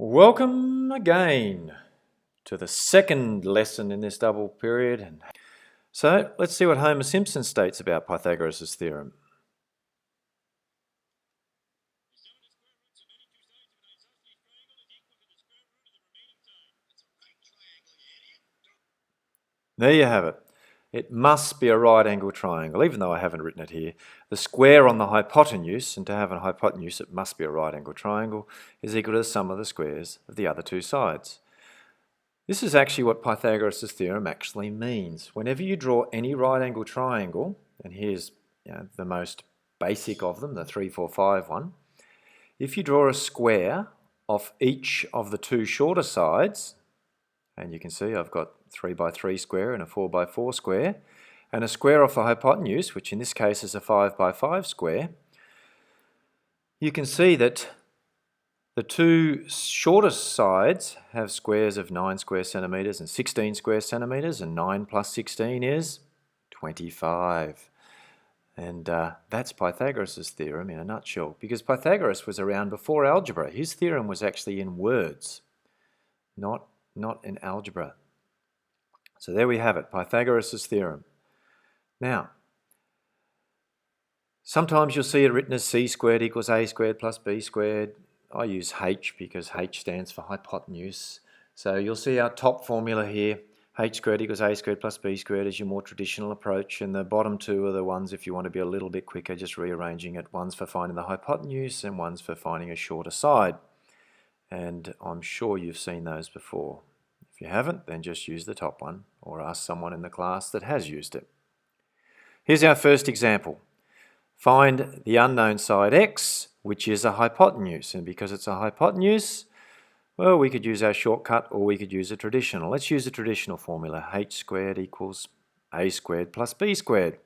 Welcome again to the second lesson in this double period. So let's see what Homer Simpson states about Pythagoras' theorem. There you have it. It must be a right angle triangle, even though I haven't written it here. The square on the hypotenuse, and to have a hypotenuse it must be a right angle triangle, is equal to the sum of the squares of the other two sides. This is actually what Pythagoras' theorem actually means. Whenever you draw any right angle triangle, and here's the most basic of them, the 3, 4, 5 one, if you draw a square off each of the two shorter sides, and you can see I've got 3 by 3 square and a 4 by 4 square, and a square off the hypotenuse, which in this case is a 5 by 5 square, you can see that the two shortest sides have squares of 9 square centimetres and 16 square centimetres, and 9 plus 16 is 25. And that's Pythagoras' theorem in a nutshell, because Pythagoras was around before algebra. His theorem was actually in words, not in algebra. So there we have it, Pythagoras' theorem. Now, sometimes you'll see it written as c squared equals a squared plus b squared. I use h because h stands for hypotenuse. So you'll see our top formula here, h squared equals a squared plus b squared is your more traditional approach, and the bottom two are the ones if you want to be a little bit quicker, just rearranging it. One's for finding the hypotenuse and one's for finding a shorter side. And I'm sure you've seen those before. If you haven't, then just use the top one or ask someone in the class that has used it. Here's our first example. Find the unknown side x, which is a hypotenuse. And because it's a hypotenuse, well, we could use our shortcut or we could use a traditional. Let's use a traditional formula. H squared equals a squared plus b squared.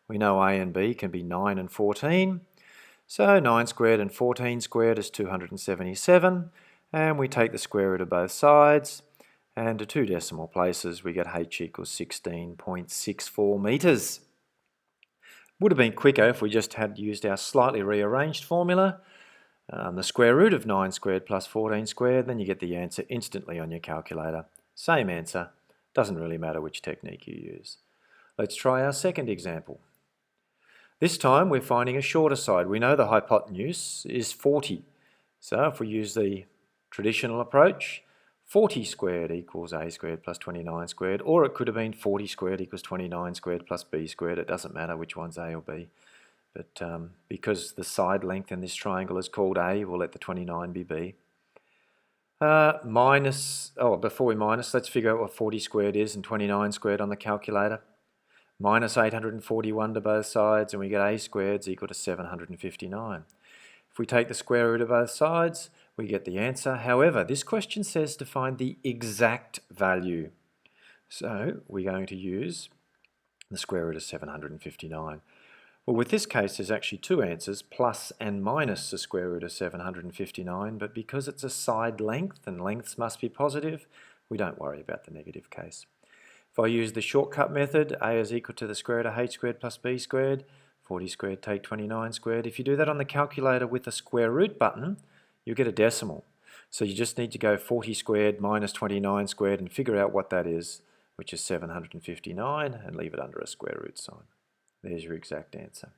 We know a and b can be 9 and 14. So 9 squared and 14 squared is 277. And we take the square root of both sides. And to two decimal places, we get h equals 16.64 metres. Would have been quicker if we just had used our slightly rearranged formula, the square root of 9 squared plus 14 squared, then you get the answer instantly on your calculator. Same answer, doesn't really matter which technique you use. Let's try our second example. This time we're finding a shorter side. We know the hypotenuse is 40. So if we use the traditional approach, 40 squared equals a squared plus 29 squared, or it could have been 40 squared equals 29 squared plus b squared. It doesn't matter which one's a or b. But because the side length in this triangle is called a, we'll let the 29 be b. Before we minus, let's figure out what 40 squared is and 29 squared on the calculator. Minus 841 to both sides, and we get a squared is equal to 759. If we take the square root of both sides, we get the answer. However, this question says to find the exact value. So we're going to use the square root of 759. Well, with this case, there's actually two answers, plus and minus the square root of 759, but because it's a side length and lengths must be positive, we don't worry about the negative case. If I use the shortcut method, a is equal to the square root of h squared plus b squared, 40 squared take 29 squared. If you do that on the calculator with the square root button, you get a decimal. So you just need to go 40 squared minus 29 squared and figure out what that is, which is 759, and leave it under a square root sign. There's your exact answer.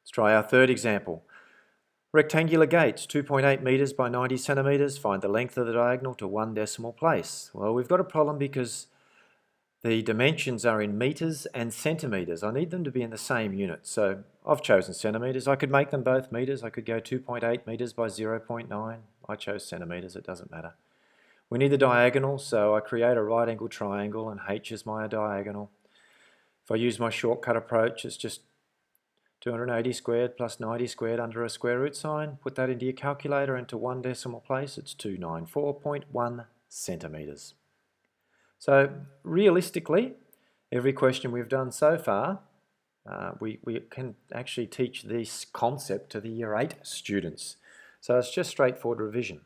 Let's try our third example. Rectangular gates, 2.8 metres by 90 centimetres. Find the length of the diagonal to one decimal place. Well, we've got a problem because the dimensions are in metres and centimetres. I need them to be in the same unit. So I've chosen centimetres. I could make them both metres. I could go 2.8 metres by 0.9. I chose centimetres. It doesn't matter. We need the diagonal, so I create a right angle triangle and h is my diagonal. If I use my shortcut approach, it's just 280 squared plus 90 squared under a square root sign. Put that into your calculator into one decimal place. It's 294.1 centimetres. So realistically, every question we've done so far, we can actually teach this concept to the Year 8 students. So it's just straightforward revision.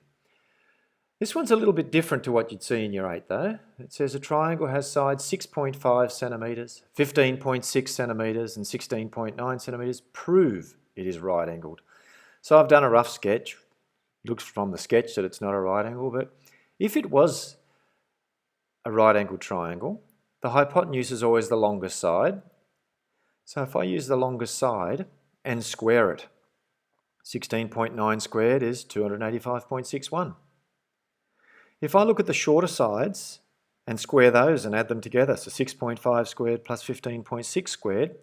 This one's a little bit different to what you'd see in Year 8 though. It says a triangle has sides 6.5 centimetres, 15.6 centimetres and 16.9 centimetres. Prove it is right angled. So I've done a rough sketch, looks from the sketch that it's not a right angle, but if it was a right angled triangle, the hypotenuse is always the longest side. So if I use the longest side and square it, 16.9 squared is 285.61. If I look at the shorter sides and square those and add them together, so 6.5 squared plus 15.6 squared,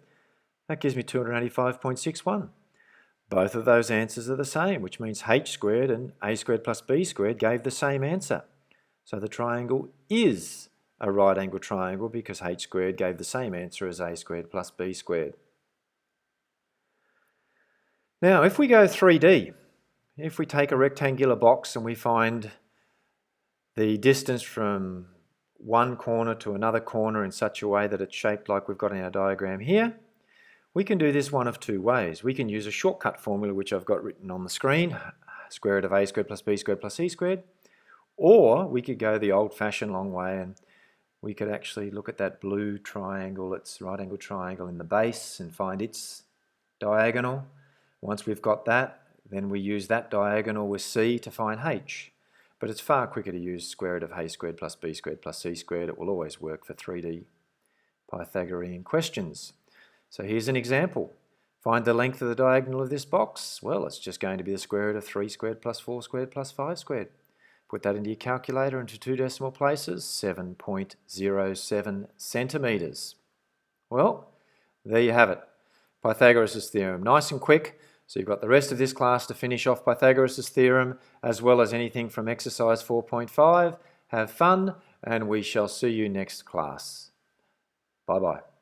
that gives me 285.61. Both of those answers are the same, which means h squared and a squared plus b squared gave the same answer. So the triangle is a right angled triangle because h squared gave the same answer as a squared plus b squared. Now, if we go 3D, if we take a rectangular box and we find the distance from one corner to another corner in such a way that it's shaped like we've got in our diagram here, we can do this one of two ways. We can use a shortcut formula, which I've got written on the screen, square root of a squared plus b squared plus c squared, or we could go the old-fashioned long way and we could actually look at that blue triangle, its right angled triangle in the base, and find its diagonal. Once we've got that, then we use that diagonal with c to find h. But it's far quicker to use square root of a squared plus b squared plus c squared. It will always work for 3D Pythagorean questions. So here's an example. Find the length of the diagonal of this box. Well, it's just going to be the square root of 3 squared plus 4 squared plus 5 squared. Put that into your calculator into 2 decimal places, 7.07 centimetres. Well, there you have it. Pythagoras' theorem. Nice and quick. So you've got the rest of this class to finish off Pythagoras' theorem, as well as anything from exercise 4.5. Have fun, and we shall see you next class. Bye-bye.